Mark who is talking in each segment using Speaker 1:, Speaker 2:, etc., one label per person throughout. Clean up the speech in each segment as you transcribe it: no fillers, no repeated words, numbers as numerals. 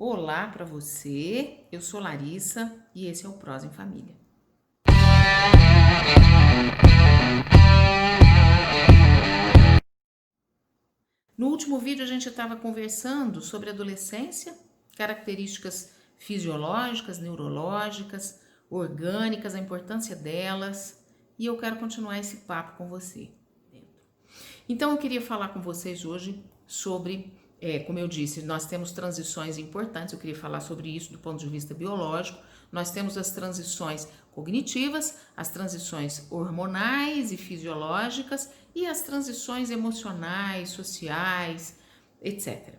Speaker 1: Olá para você, eu sou Larissa e esse é o Prosa em Família. No último vídeo a gente estava conversando sobre adolescência, características fisiológicas, neurológicas, orgânicas, a importância delas, e eu quero continuar esse papo com você. Então eu queria falar com vocês hoje sobre, como eu disse, nós temos transições importantes, eu queria falar sobre isso do ponto de vista biológico. Nós temos as transições cognitivas, as transições hormonais e fisiológicas e as transições emocionais, sociais, etc.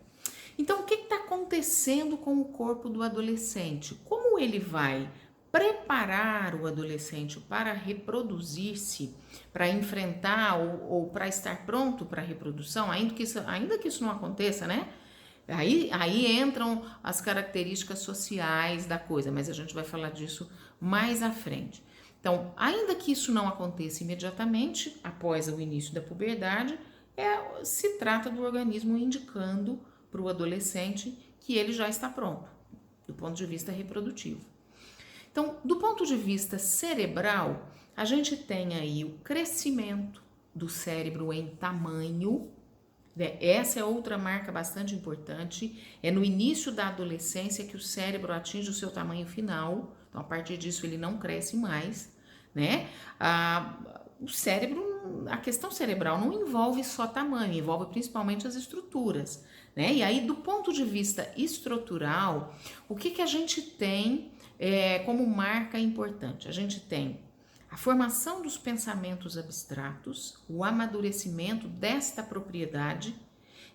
Speaker 1: Então, o que está acontecendo com o corpo do adolescente? Como ele vai preparar o adolescente para reproduzir-se, para enfrentar ou para estar pronto para a reprodução, ainda que isso não aconteça, né? Aí entram as características sociais da coisa, mas a gente vai falar disso mais à frente. Então, ainda que isso não aconteça imediatamente, após o início da puberdade, se trata do organismo indicando para o adolescente que ele já está pronto, do ponto de vista reprodutivo. Então, do ponto de vista cerebral, a gente tem aí o crescimento do cérebro em tamanho. Essa é outra marca bastante importante. É no início da adolescência que o cérebro atinge o seu tamanho final. Então, a partir disso, ele não cresce mais, né? O cérebro, a questão cerebral não envolve só tamanho, envolve principalmente as estruturas, né? E aí, do ponto de vista estrutural, o que a gente tem como marca importante? A gente tem a formação dos pensamentos abstratos, o amadurecimento desta propriedade.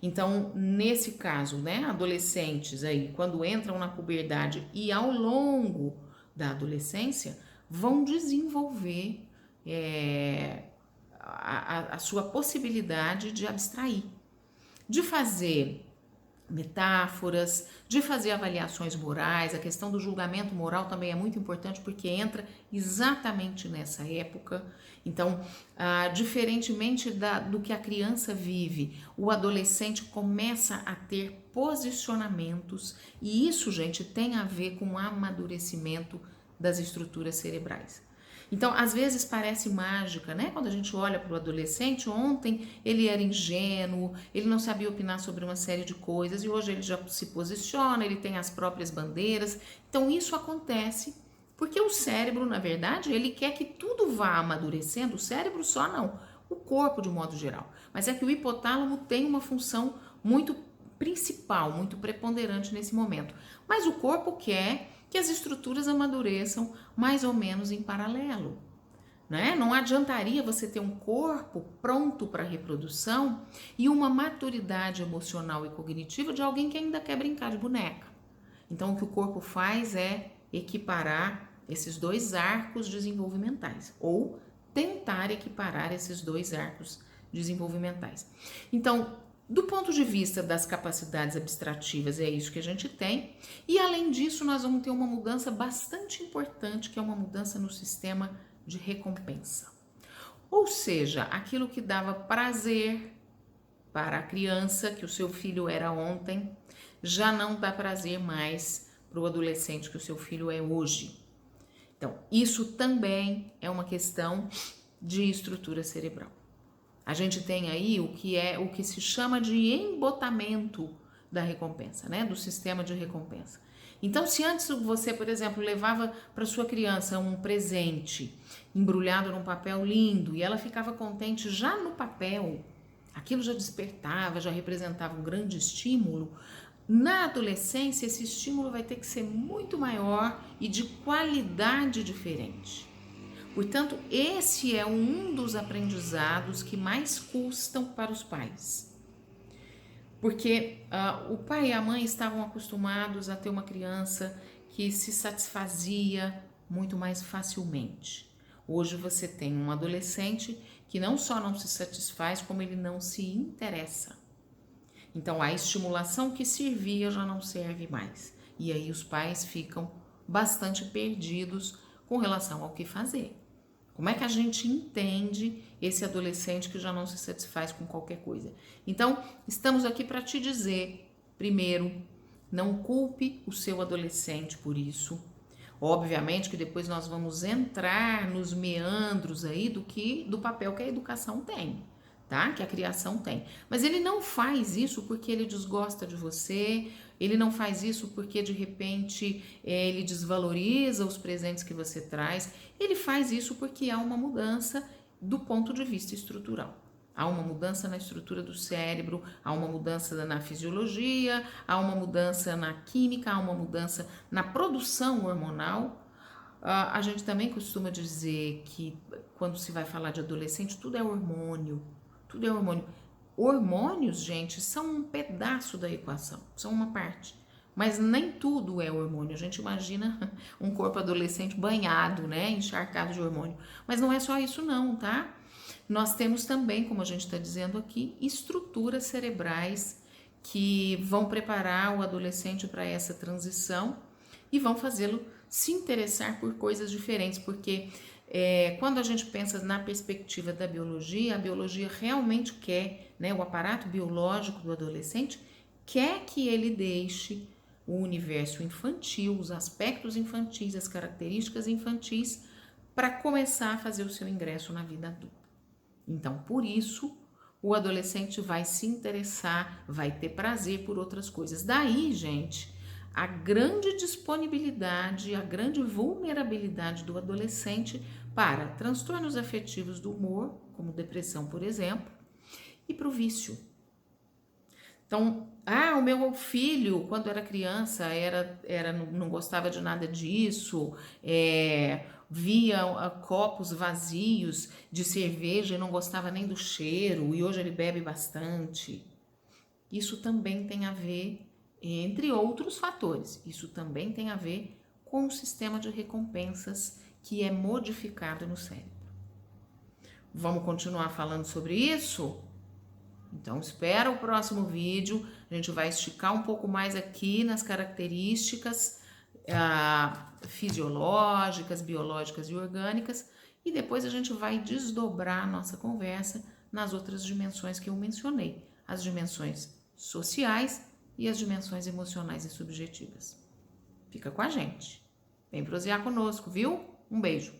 Speaker 1: Então, nesse caso, né, adolescentes aí, quando entram na puberdade e ao longo da adolescência, vão desenvolver a sua possibilidade de abstrair, de fazer metáforas, de fazer avaliações morais. A questão do julgamento moral também é muito importante porque entra exatamente nessa época. Então, diferentemente do que a criança vive, o adolescente começa a ter posicionamentos e isso, gente, tem a ver com o amadurecimento das estruturas cerebrais. Então, às vezes parece mágica, né? Quando a gente olha para o adolescente, ontem ele era ingênuo, ele não sabia opinar sobre uma série de coisas e hoje ele já se posiciona, ele tem as próprias bandeiras. Então, isso acontece porque o cérebro, na verdade, ele quer que tudo vá amadurecendo, o cérebro só não, o corpo de modo geral. Mas é que o hipotálamo tem uma função muito principal, muito preponderante nesse momento. Mas o corpo quer que as estruturas amadureçam mais ou menos em paralelo, né? Não adiantaria você ter um corpo pronto para reprodução e uma maturidade emocional e cognitiva de alguém que ainda quer brincar de boneca. Então, o que o corpo faz é equiparar esses dois arcos desenvolvimentais, ou tentar equiparar esses dois arcos desenvolvimentais. Então, do ponto de vista das capacidades abstrativas, é isso que a gente tem. E além disso, nós vamos ter uma mudança bastante importante, que é uma mudança no sistema de recompensa. Ou seja, aquilo que dava prazer para a criança, que o seu filho era ontem, já não dá prazer mais para o adolescente que o seu filho é hoje. Então, isso também é uma questão de estrutura cerebral. A gente tem aí o que se chama de embotamento da recompensa, né? Do sistema de recompensa. Então, se antes você, por exemplo, levava para sua criança um presente embrulhado num papel lindo e ela ficava contente já no papel, aquilo já despertava, já representava um grande estímulo. Na adolescência, esse estímulo vai ter que ser muito maior e de qualidade diferente. Portanto, esse é um dos aprendizados que mais custam para os pais. Porque o pai e a mãe estavam acostumados a ter uma criança que se satisfazia muito mais facilmente. Hoje você tem um adolescente que não só não se satisfaz, como ele não se interessa. Então, a estimulação que servia já não serve mais. E aí os pais ficam bastante perdidos com relação ao que fazer. Como é que a gente entende esse adolescente que já não se satisfaz com qualquer coisa? Então, estamos aqui para te dizer, primeiro, Não culpe o seu adolescente por isso. Obviamente que depois nós vamos entrar nos meandros aí do papel que a educação tem, tá? Que a criação tem. Mas ele não faz isso porque ele desgosta de você, ele não faz isso porque de repente ele desvaloriza os presentes que você traz, ele faz isso porque há uma mudança do ponto de vista estrutural. Há uma mudança na estrutura do cérebro, há uma mudança na fisiologia, há uma mudança na química, há uma mudança na produção hormonal. A gente também costuma dizer que quando se vai falar de adolescente, tudo é hormônio. Tudo é hormônio. Hormônios, gente, são um pedaço da equação, são uma parte. Mas nem tudo é hormônio. A gente imagina um corpo adolescente banhado, né, encharcado de hormônio. Mas não é só isso não, tá? Nós temos também, como a gente está dizendo aqui, estruturas cerebrais que vão preparar o adolescente para essa transição e vão fazê-lo se interessar por coisas diferentes, porque quando a gente pensa na perspectiva da biologia, a biologia realmente quer, né, o aparato biológico do adolescente quer que ele deixe o universo infantil, os aspectos infantis, as características infantis, para começar a fazer o seu ingresso na vida adulta. Então, por isso, o adolescente vai se interessar, vai ter prazer por outras coisas. Daí, gente, a grande disponibilidade, a grande vulnerabilidade do adolescente para transtornos afetivos do humor, como depressão, por exemplo, e para o vício. Então, o meu filho, quando era criança, não gostava de nada disso, via copos vazios de cerveja e não gostava nem do cheiro, e hoje ele bebe bastante. Isso também tem a ver, entre outros fatores, isso também tem a ver com o sistema de recompensas que é modificado no cérebro. Vamos continuar falando sobre isso? Então, espera o próximo vídeo, a gente vai esticar um pouco mais aqui nas características fisiológicas, biológicas e orgânicas, e depois a gente vai desdobrar a nossa conversa nas outras dimensões que eu mencionei, as dimensões sociais e as dimensões emocionais e subjetivas. Fica com a gente. Vem prosear conosco, viu? Um beijo!